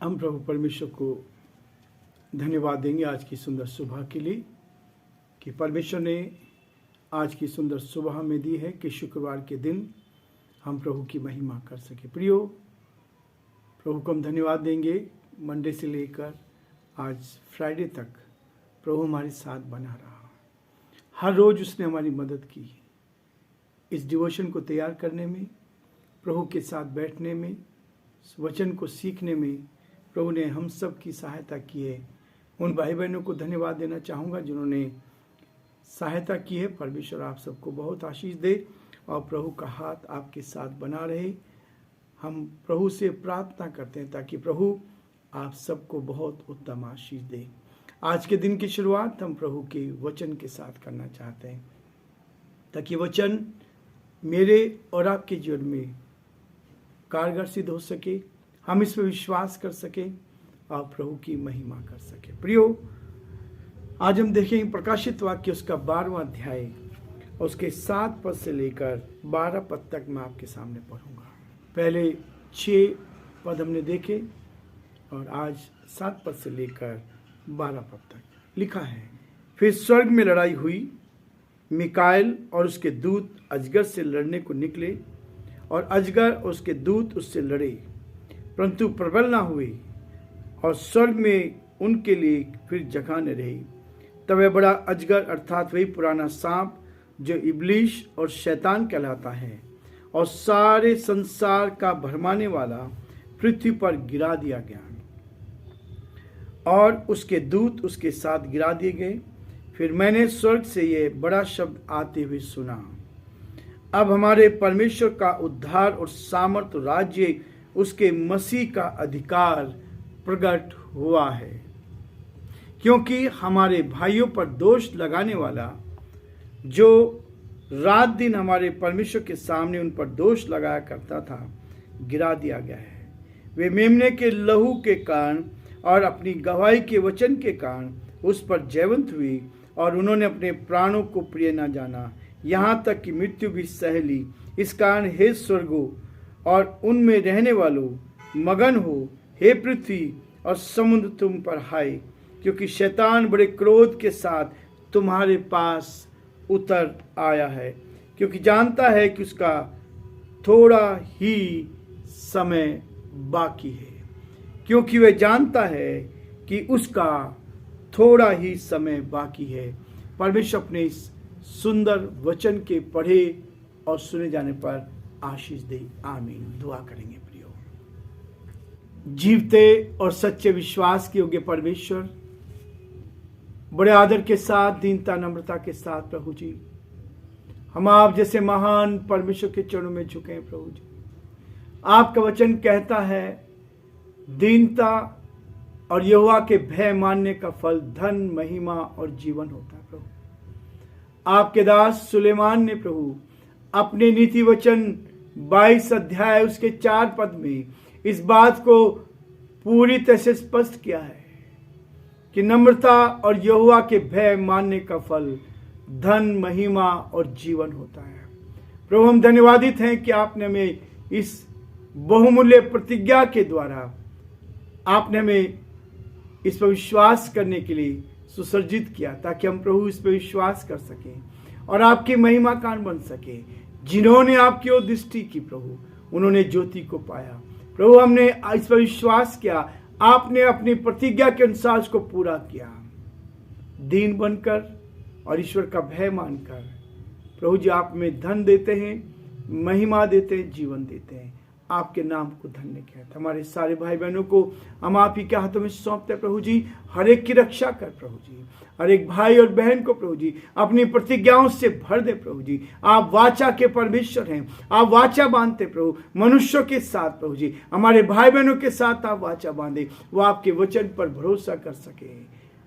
हम प्रभु परमेश्वर को धन्यवाद देंगे आज की सुंदर सुबह के लिए कि परमेश्वर ने आज की सुंदर सुबह में दी है कि शुक्रवार के दिन हम प्रभु की महिमा कर सके। प्रियो, प्रभु को हम धन्यवाद देंगे। मंडे से लेकर आज फ्राइडे तक प्रभु हमारे साथ बना रहा। हर रोज़ उसने हमारी मदद की इस डिवोशन को तैयार करने में, प्रभु के साथ बैठने में, वचन को सीखने में। प्रभु ने हम सब की सहायता की है। उन भाई बहनों को धन्यवाद देना चाहूँगा जिन्होंने सहायता की है। परमेश्वर आप सबको बहुत आशीष दे और प्रभु का हाथ आपके साथ बना रहे। हम प्रभु से प्रार्थना करते हैं ताकि प्रभु आप सबको बहुत उत्तम आशीष दे। आज के दिन की शुरुआत हम प्रभु के वचन के साथ करना चाहते हैं ताकि वचन मेरे और आपके जीवन में कारगर सिद्ध हो सके, हम इस पर विश्वास कर सके और प्रभु की महिमा कर सके। प्रियो, आज हम देखेंगे प्रकाशित वाक्य उसका 12वां अध्याय और उसके 7 पद से लेकर 12 पद तक मैं आपके सामने पढ़ूंगा। पहले 6 पद हमने देखे और आज 7 पद से लेकर 12 पद तक लिखा है। फिर स्वर्ग में लड़ाई हुई। मिकाएल और उसके दूत अजगर से लड़ने को निकले और अजगर और उसके दूत उससे लड़े, परंतु प्रबल ना हुए और स्वर्ग में उनके लिए फिर जगह न रही। तब वह बड़ा अजगर अर्थात वही पुराना सांप जो इब्लीस और शैतान कहलाता है और सारे संसार का भरमाने वाला पृथ्वी पर गिरा दिया गया और उसके दूत उसके साथ गिरा दिए गए। फिर मैंने स्वर्ग से ये बड़ा शब्द आते हुए सुना, अब हमारे परमेश्वर का उद्धार और सामर्थ राज्य उसके मसीह का अधिकार प्रकट हुआ है, क्योंकि हमारे भाइयों पर दोष लगाने वाला जो रात दिन हमारे परमेश्वर के सामने उन पर दोष लगाया करता था गिरा दिया गया है। वे मेमने के लहू के कारण और अपनी गवाही के वचन के कारण उस पर जयवंत हुई और उन्होंने अपने प्राणों को प्रिय न जाना, यहाँ तक कि मृत्यु भी सह ली। इस कारण हे स्वर्गों और उनमें रहने वालों मगन हो, हे पृथ्वी और समुद्र तुम पर हाय, क्योंकि शैतान बड़े क्रोध के साथ तुम्हारे पास उतर आया है, क्योंकि जानता है कि उसका थोड़ा ही समय बाकी है। क्योंकि वह जानता है कि उसका थोड़ा ही समय बाकी है। परमेश्वर अपने इस सुंदर वचन के पढ़े और सुने जाने पर आशीष दे। आमीन। दुआ करेंगे। प्रियो, जीवते और सच्चे विश्वास के योग्य परमेश्वर, बड़े आदर के साथ, दीनता नम्रता के साथ प्रभु जी, हम आप जैसे महान परमेश्वर के चरणों में झुके हैं। प्रभु जी, आपका वचन कहता है दीनता और यहोवा के भय मानने का फल धन, महिमा और जीवन होता है। प्रभु, आपके दास सुलेमान ने प्रभु अपने नीति वचन 22 अध्याय उसके 4 पद में इस बात को पूरी तरह से स्पष्ट किया है कि नम्रता और यहोवा के भय मानने का फल धन, महिमा और जीवन होता है। प्रभु, हम धन्यवादित हैं कि आपने हमें इस बहुमूल्य प्रतिज्ञा के द्वारा आपने हमें इस पर विश्वास करने के लिए सुसज्जित किया ताकि हम प्रभु इस पर विश्वास कर सकें और आपकी महिमा कान बन सके। जिन्होंने आपकी ओर दृष्टि की प्रभु, उन्होंने ज्योति को पाया। प्रभु, हमने इस पर विश्वास किया, आपने अपनी प्रतिज्ञा के अनुसार उसको पूरा किया। दीन बनकर और ईश्वर का भय मानकर प्रभु जी आप में धन देते हैं, महिमा देते हैं, जीवन देते हैं। आपके नाम को धन्य कहते। हमारे सारे भाई बहनों को हम आप ही के हाथों में सौंपते प्रभु जी। हर एक की रक्षा कर प्रभु जी। हर एक भाई और बहन को प्रभु जी अपनी प्रतिज्ञाओं से भर दे प्रभु जी। आप वाचा के परमेश्वर हैं, आप वाचा बांधते प्रभु मनुष्यों के साथ प्रभु जी। हमारे भाई बहनों के साथ आप वाचा बांधे, वो आपके वचन पर भरोसा कर सके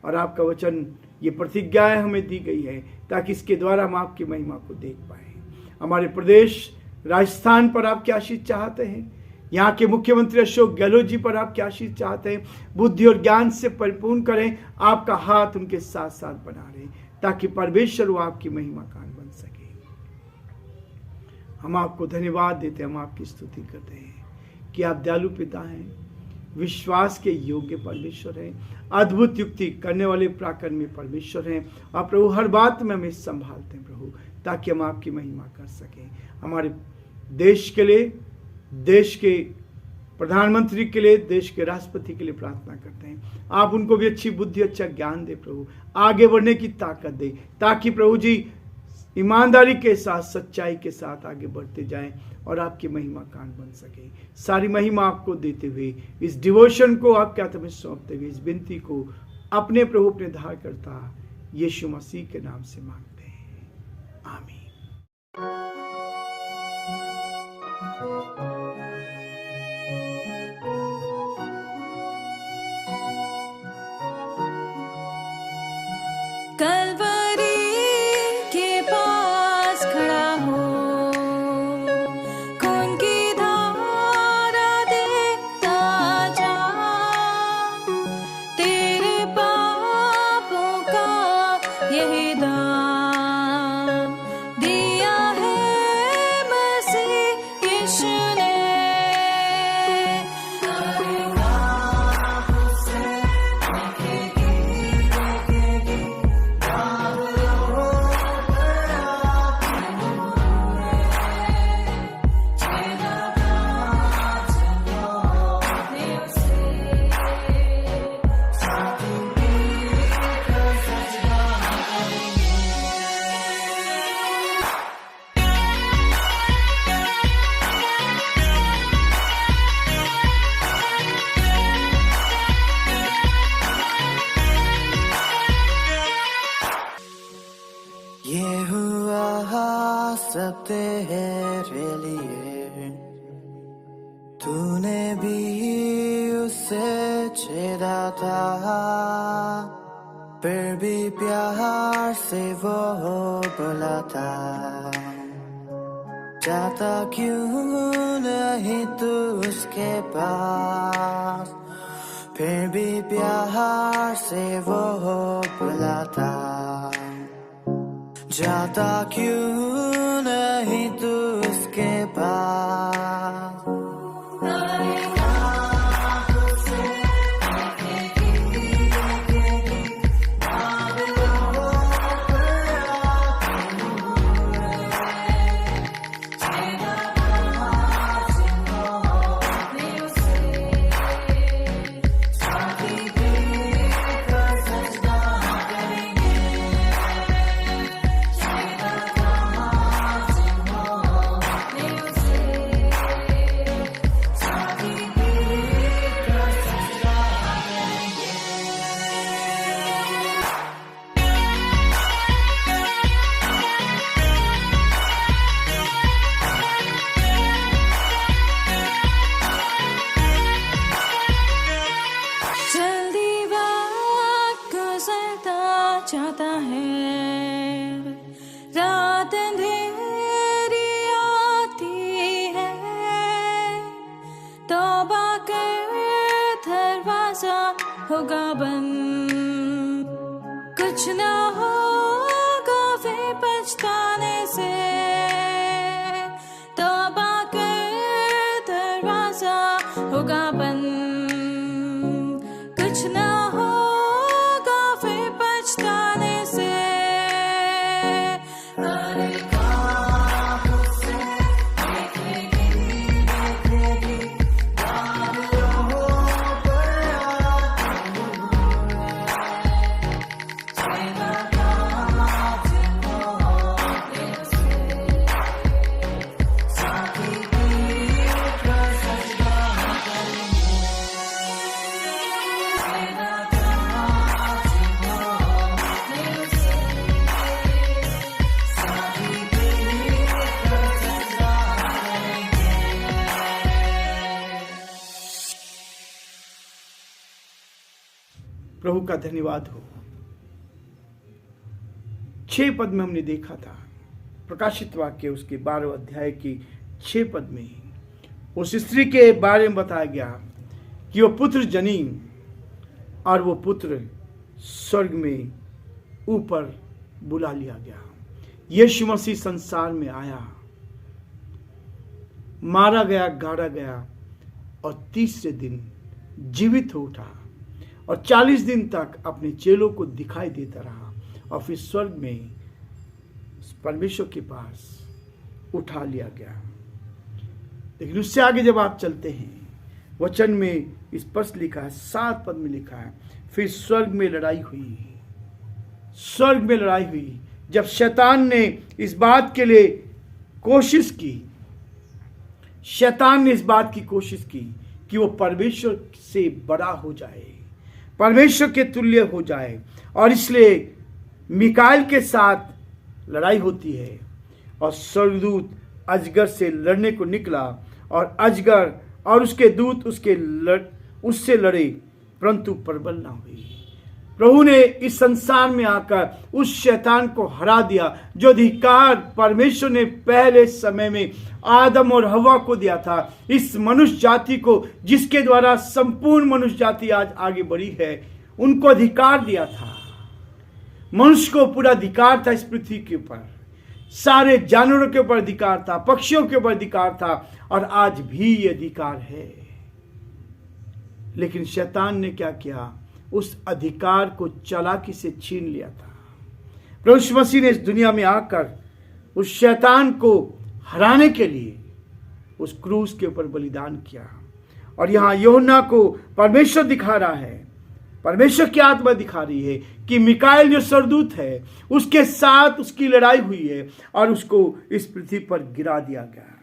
और आपका वचन, ये प्रतिज्ञाएं हमें दी गई है ताकि इसके द्वारा हम आपकी महिमा को देख पाए। हमारे प्रदेश राजस्थान पर आप क्या आशीष चाहते हैं, यहाँ के मुख्यमंत्री अशोक गहलोत जी पर आप क्या आशीष चाहते हैं। बुद्धि और ज्ञान से परिपूर्ण करें, आपका हाथ उनके साथ साथ बना रहे ताकि परमेश्वर वो आपकी महिमा कान बन सके। हम आपको धन्यवाद देते हैं, हम आपकी स्तुति करते हैं कि आप दयालु पिता हैं, विश्वास के योग्य परमेश्वर हैं, अद्भुत युक्ति करने वाले पराक्रमी परमेश्वर हैं। और प्रभु हर बात में हमें संभालते हैं प्रभु, ताकि हम आपकी महिमा कर सकें। हमारे देश के लिए, देश के प्रधानमंत्री के लिए, देश के राष्ट्रपति के लिए प्रार्थना करते हैं। आप उनको भी अच्छी बुद्धि, अच्छा ज्ञान दे प्रभु, आगे बढ़ने की ताकत दे, ताकि प्रभु जी ईमानदारी के साथ, सच्चाई के साथ आगे बढ़ते जाएं और आपकी महिमा कान बन सके। सारी महिमा आपको देते हुए, इस डिवोशन को आपके हाथ में सौंपते हुए, इस विनती को अपने प्रभु, अपने धारकर्ता यीशु मसीह के नाम से मांगते हैं, आमीन। सब तेरे लिए, तूने भी उसे छेड़ा था, फिर भी प्यार से वो बुलाता। जाता क्यों नहीं तू उसके पास, फिर भी प्यार से वो बुलाता। जाता क्यों नहीं तू उसके पास। जाता है, रात अंधेरी आती है, तौबा कर दरवाजा होगा बंद, कुछ ना होगा फिर पछताने से। तौबा कर दरवाजा होगा बंद, कुछ ना प्रभु का धन्यवाद हो। 6 पद में हमने देखा था, प्रकाशित वाक्य उसके 12वें अध्याय की 6 पद में उस स्त्री के बारे में बताया गया कि वो पुत्र जनी और वो पुत्र स्वर्ग में ऊपर बुला लिया गया। यीशु मसीह संसार में आया, मारा गया, गाड़ा गया और तीसरे दिन जीवित हो उठा और 40 दिन तक अपने चेलों को दिखाई देता रहा और फिर स्वर्ग में परमेश्वर के पास उठा लिया गया। लेकिन उससे आगे जब आप चलते हैं, वचन में स्पष्ट लिखा है, 7 पद में लिखा है, फिर स्वर्ग में लड़ाई हुई। स्वर्ग में लड़ाई हुई जब शैतान ने इस बात के लिए कोशिश की, शैतान ने इस बात की कोशिश की कि वो परमेश्वर से बड़ा हो जाए, परमेश्वर के तुल्य हो जाए, और इसलिए मिकाएल के साथ लड़ाई होती है और स्वर्गदूत अजगर से लड़ने को निकला और अजगर और उसके दूत उससे लड़े, परंतु प्रबल ना हुई। प्रभु ने इस संसार में आकर उस शैतान को हरा दिया जो अधिकार परमेश्वर ने पहले समय में आदम और हवा को दिया था, इस मनुष्य जाति को, जिसके द्वारा संपूर्ण मनुष्य जाति आज आगे बढ़ी है, उनको अधिकार दिया था। मनुष्य को पूरा अधिकार था इस पृथ्वी के ऊपर, सारे जानवरों के ऊपर अधिकार था, पक्षियों के ऊपर अधिकार था, और आज भी ये अधिकार है। लेकिन शैतान ने क्या किया? उस अधिकार को चालाकी से छीन लिया था। प्रभु यीशु मसीह ने इस दुनिया में आकर उस शैतान को हराने के लिए उस क्रूस के ऊपर बलिदान किया। और यहां यूहन्ना को परमेश्वर दिखा रहा है, परमेश्वर की आत्मा दिखा रही है कि मिकाएल जो स्वर्गदूत है, उसके साथ उसकी लड़ाई हुई है और उसको इस पृथ्वी पर गिरा दिया गया।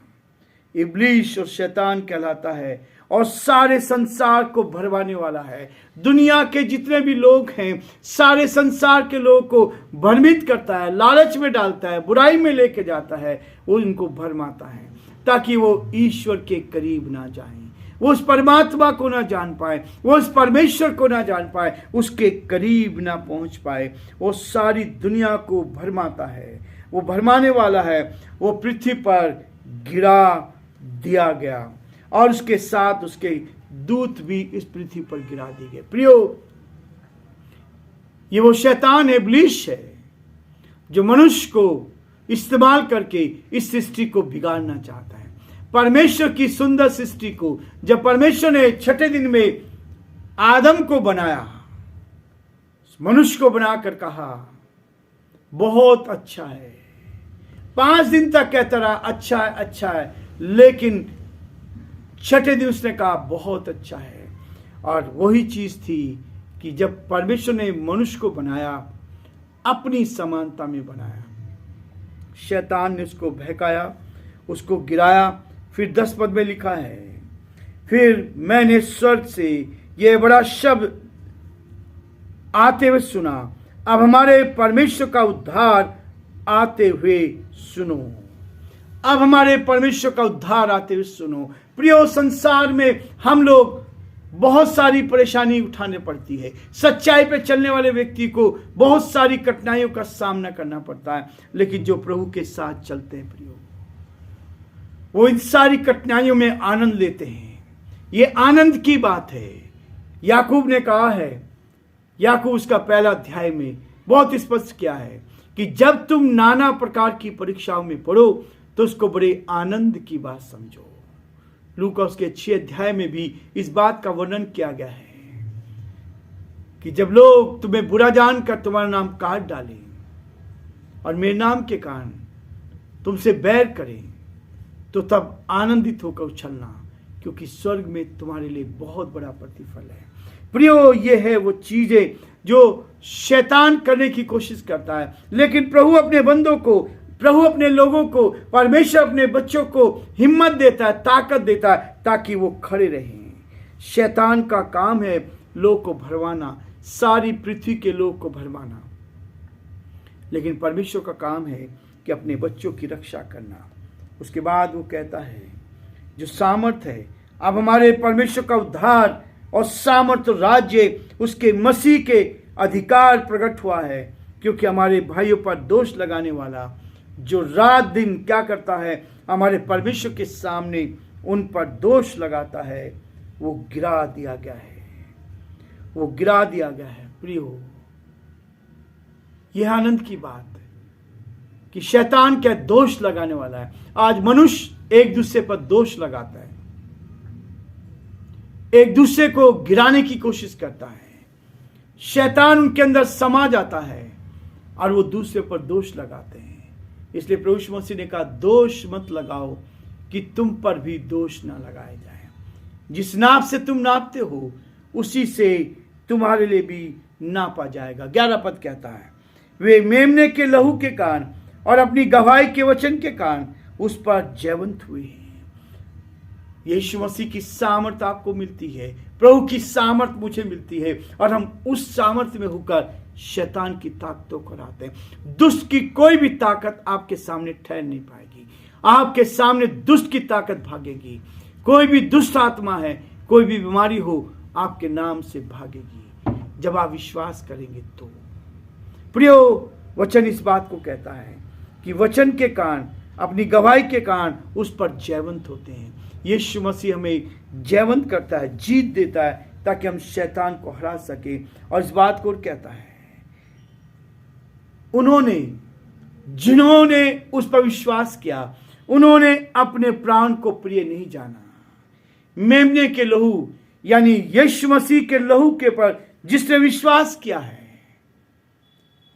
इब्लीस और शैतान कहलाता है और सारे संसार को भरमाने वाला है। दुनिया के जितने भी लोग हैं, सारे संसार के लोगों को भ्रमित करता है, लालच में डालता है, बुराई में लेके जाता है, वो इनको भरमाता है ताकि वो ईश्वर के करीब ना जाएं, वो उस परमात्मा को ना जान पाए, वो उस परमेश्वर को ना जान पाए, उसके करीब ना पहुंच पाए। वो सारी दुनिया को भरमाता है, वो भरमाने वाला है। वो पृथ्वी पर गिरा दिया गया और उसके साथ उसके दूत भी इस पृथ्वी पर गिरा दिए गए। प्रियो, ये वो शैतान है, इब्लीस है, जो मनुष्य को इस्तेमाल करके इस सृष्टि को बिगाड़ना चाहता है। परमेश्वर की सुंदर सृष्टि को जब परमेश्वर ने 6ठे दिन में आदम को बनाया, मनुष्य को बनाकर कहा बहुत अच्छा है। 5 दिन तक कहता रहा अच्छा है, अच्छा है, लेकिन 6ठे दिन उसने कहा बहुत अच्छा है। और वही चीज थी कि जब परमेश्वर ने मनुष्य को बनाया, अपनी समानता में बनाया, शैतान ने उसको बहकाया, उसको गिराया। फिर 10 पद में लिखा है, फिर मैंने स्वर्ग से यह बड़ा शब्द आते हुए सुना, अब हमारे परमेश्वर का उद्धार आते हुए सुनो। अब हमारे परमेश्वर का उद्धार आते हुए सुनो। प्रियो, संसार में हम लोग बहुत सारी परेशानी उठाने पड़ती है। सच्चाई पे चलने वाले व्यक्ति को बहुत सारी कठिनाइयों का सामना करना पड़ता है, लेकिन जो प्रभु के साथ चलते हैं प्रियो, वो इन सारी कठिनाइयों में आनंद लेते हैं। ये आनंद की बात है। याकूब ने कहा है, याकूब उसका पहला अध्याय में बहुत स्पष्ट किया है कि जब तुम नाना प्रकार की परीक्षाओं में पढ़ो तो उसको बड़े आनंद की बात समझो। लूका उसके 6 अध्याय में भी इस बात का वर्णन किया गया है कि जब लोग तुम्हें बुरा जानकर तुम्हारा नाम काट डालें और मेरे नाम के कारण तुमसे बैर करें, तो तब आनंदित होकर उछलना, क्योंकि स्वर्ग में तुम्हारे लिए बहुत बड़ा प्रतिफल है। प्रियो, ये है वो चीजें जो शैतान करने की कोशिश करता है, लेकिन प्रभु अपने बंदों को, प्रभु अपने लोगों को, परमेश्वर अपने बच्चों को हिम्मत देता है, ताकत देता है, ताकि वो खड़े रहें। शैतान का काम है लोग को भरमाना, सारी पृथ्वी के लोग को भरमाना, लेकिन परमेश्वर का काम है कि अपने बच्चों की रक्षा करना। उसके बाद वो कहता है, जो सामर्थ है, अब हमारे परमेश्वर का उद्धार और सामर्थ राज्य उसके मसीह के अधिकार प्रकट हुआ है, क्योंकि हमारे भाइयों पर दोष लगाने वाला जो रात दिन क्या करता है, हमारे परमेश्वर के सामने उन पर दोष लगाता है, वो गिरा दिया गया है, वो गिरा दिया गया है। प्रियो, यह आनंद की बात है कि शैतान क्या दोष लगाने वाला है। आज मनुष्य एक दूसरे पर दोष लगाता है, एक दूसरे को गिराने की कोशिश करता है। शैतान उनके अंदर समा जाता है और वो दूसरे पर दोष लगाते हैं। इसलिए प्रभु यीशु मसीह ने कहा, दोष मत लगाओ कि तुम पर भी दोष ना लगाया जाए। जिस नाप से तुम नापते हो उसी से तुम्हारे लिए भी नापा जाएगा। 11 पद कहता है, वे मेमने के लहू के कारण और अपनी गवाही के वचन के कारण उस पर जयवंत हुए हैं। यीशु मसीह की सामर्थ्य आपको मिलती है, प्रभु की सामर्थ्य मुझे मिलती है, और हम उस सामर्थ्य में होकर शैतान की ताकतों को हराते हैं। दुष्ट की कोई भी ताकत आपके सामने ठहर नहीं पाएगी। आपके सामने दुष्ट की ताकत भागेगी। कोई भी दुष्ट आत्मा है, कोई भी बीमारी हो, आपके नाम से भागेगी जब आप विश्वास करेंगे तो। प्रियो, वचन इस बात को कहता है कि वचन के कारण, अपनी गवाही के कारण उस पर जयवंत होते हैं। यीशु मसीह हमें जयवंत करता है, जीत देता है, ताकि हम शैतान को हरा सके। और इस बात को कहता है, उन्होंने, जिन्होंने उस पर विश्वास किया, उन्होंने अपने प्राण को प्रिय नहीं जाना। मेमने के लहू यानी यीशु मसीह के लहू के पर जिसने विश्वास किया है,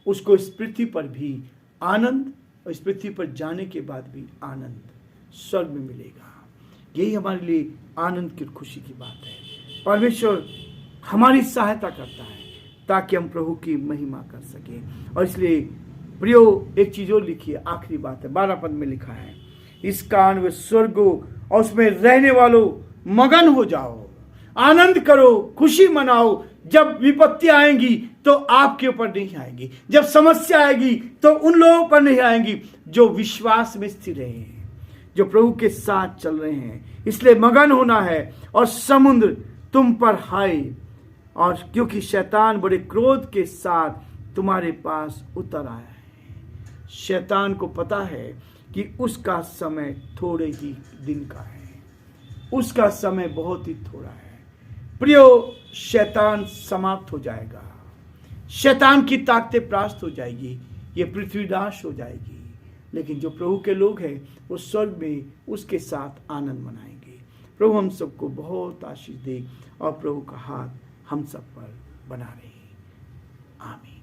उसको इस पृथ्वी पर भी आनंद, और इस पृथ्वी पर जाने के बाद भी आनंद स्वर्ग में मिलेगा। यही हमारे लिए आनंद की, खुशी की बात है। परमेश्वर हमारी सहायता करता है ताकि हम प्रभु की महिमा कर सकें। और इसलिए प्रियो, एक चीज और लिखिए, आखिरी बात है, 12 पद में लिखा है, इस कारण वे स्वर्गों और उसमें रहने वालों मगन हो जाओ, आनंद करो, खुशी मनाओ। जब विपत्ति आएंगी तो आपके ऊपर नहीं आएगी, जब समस्या आएगी तो उन लोगों पर नहीं आएंगी जो विश्वास में स्थिर रहे हैं, जो प्रभु के साथ चल रहे हैं। इसलिए मगन होना है। और समुद्र तुम पर हाय, और क्योंकि शैतान बड़े क्रोध के साथ तुम्हारे पास उतर आया है। शैतान को पता है कि उसका समय थोड़े ही दिन का है, उसका समय बहुत ही थोड़ा है। प्रियो, शैतान समाप्त हो जाएगा, शैतान की ताकतें परास्त हो जाएगी, ये पृथ्वी नाश हो जाएगी। लेकिन जो प्रभु के लोग हैं वो स्वर्ग में उसके साथ आनंद मनाएंगे। प्रभु हम सबको बहुत आशीष दे और प्रभु का हाथ हम सब पर बना रहे। आमीन।